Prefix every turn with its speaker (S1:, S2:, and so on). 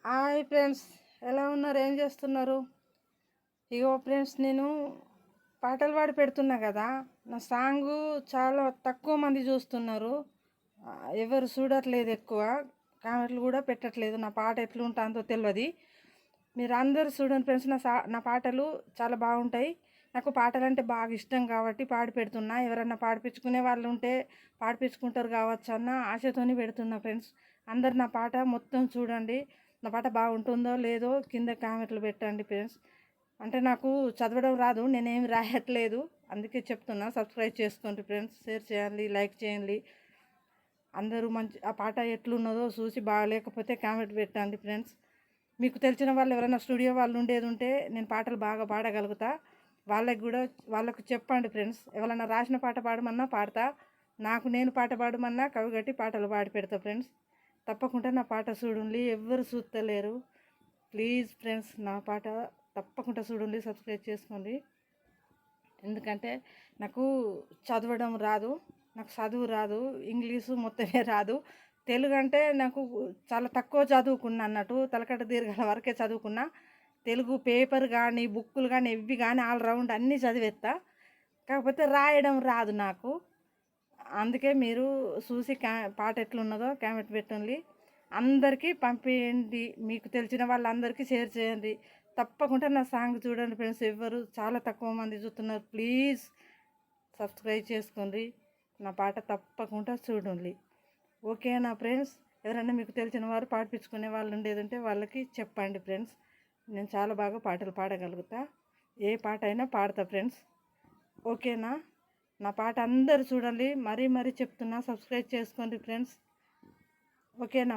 S1: Hi friends, ఎలా ఉన్నారు? ఏం చేస్తున్నారు? ఇగో ఫ్రెండ్స్, నేను పాటలు పాడి పెడుతున్నా కదా. నా సాంగు చాలా తక్కువ మంది చూస్తున్నారు. ఎవరు చూడట్లేదు, ఎక్కువ కామెంట్లు కూడా పెట్టట్లేదు. నా పాట ఎట్లుంటుందో తెలియదు. మీరు అందరు చూడండి ఫ్రెండ్స్. నా పాటలు చాలా బాగుంటాయి. నాకు పాటలు అంటే బాగా ఇష్టం కాబట్టి పాడి పెడుతున్నా. ఎవరన్నా పాడిపించుకునే వాళ్ళు ఉంటే పాడిపించుకుంటారు కావచ్చు అన్న ఆశతోని పెడుతున్నా ఫ్రెండ్స్. అందరు నా పాట మొత్తం చూడండి. నా పాట బాగుంటుందో లేదో కింద కామెంట్లు పెట్టండి ఫ్రెండ్స్. అంటే నాకు చదవడం రాదు, నేనేమి రాయట్లేదు, అందుకే చెప్తున్నా. సబ్స్క్రైబ్ చేసుకోండి ఫ్రెండ్స్, షేర్ చేయండి, లైక్ చేయండి. అందరూ మంచి ఆ పాట ఎట్లున్నదో చూసి బాగలేకపోతే కామెంట్ పెట్టండి ఫ్రెండ్స్. మీకు తెలిసిన వాళ్ళు ఎవరైనా స్టూడియో వాళ్ళు ఉండేది ఉంటే నేను పాటలు బాగా పాడగలుగుతా. వాళ్ళకు చెప్పండి ఫ్రెండ్స్. ఎవరైనా రాసిన పాట పాడమన్నా పాడతా. నేను పాట పాడమన్నా కవిగట్టి పాటలు పాడి పెడతా ఫ్రెండ్స్. తప్పకుండా నా పాట చూడండి. ఎవ్వరు చూస్తలేరు. ప్లీజ్ ఫ్రెండ్స్, నా పాట తప్పకుండా చూడండి, సబ్స్క్రైబ్ చేసుకోండి. ఎందుకంటే నాకు చదవడం రాదు, నాకు చదువు రాదు, ఇంగ్లీషు మొత్తమే రాదు. తెలుగు అంటే నాకు చాలా తక్కువ చదువుకున్నా అన్నట్టు, తలకట్ట దీర్ఘాల వరకే చదువుకున్నా. తెలుగు పేపర్ కానీ బుక్కులు కానీ ఎవ్వి కానీ ఆల్రౌండ్ అన్నీ చదివేస్తా. కాకపోతే రాయడం రాదు నాకు. అందుకే మీరు చూసి పాట ఎట్లున్నదో కామెంట్ పెట్టండి. అందరికీ పంపించండి, మీకు తెలిసిన వాళ్ళందరికీ షేర్ చేయండి. తప్పకుండా నా సాంగ్ చూడండి ఫ్రెండ్స్. ఎవ్వరు చాలా తక్కువ మంది చూస్తున్నారు. ప్లీజ్ సబ్స్క్రైబ్ చేసుకోండి. నా పాట తప్పకుండా చూడండి. ఓకేనా ఫ్రెండ్స్? ఎవరైనా మీకు తెలిసిన వారు పాడిపించుకునే వాళ్ళు ఉండేది ఉంటే వాళ్ళకి చెప్పండి ఫ్రెండ్స్. నేను చాలా బాగా పాటలు పాడగలుగుతా. ఏ పాట అయినా పాడతా ఫ్రెండ్స్. ఓకేనా? నా పాట అందరు చూడండి. మరీ చెప్తున్నా, సబ్స్క్రైబ్ చేసుకోండి ఫ్రెండ్స్. ఓకేనా?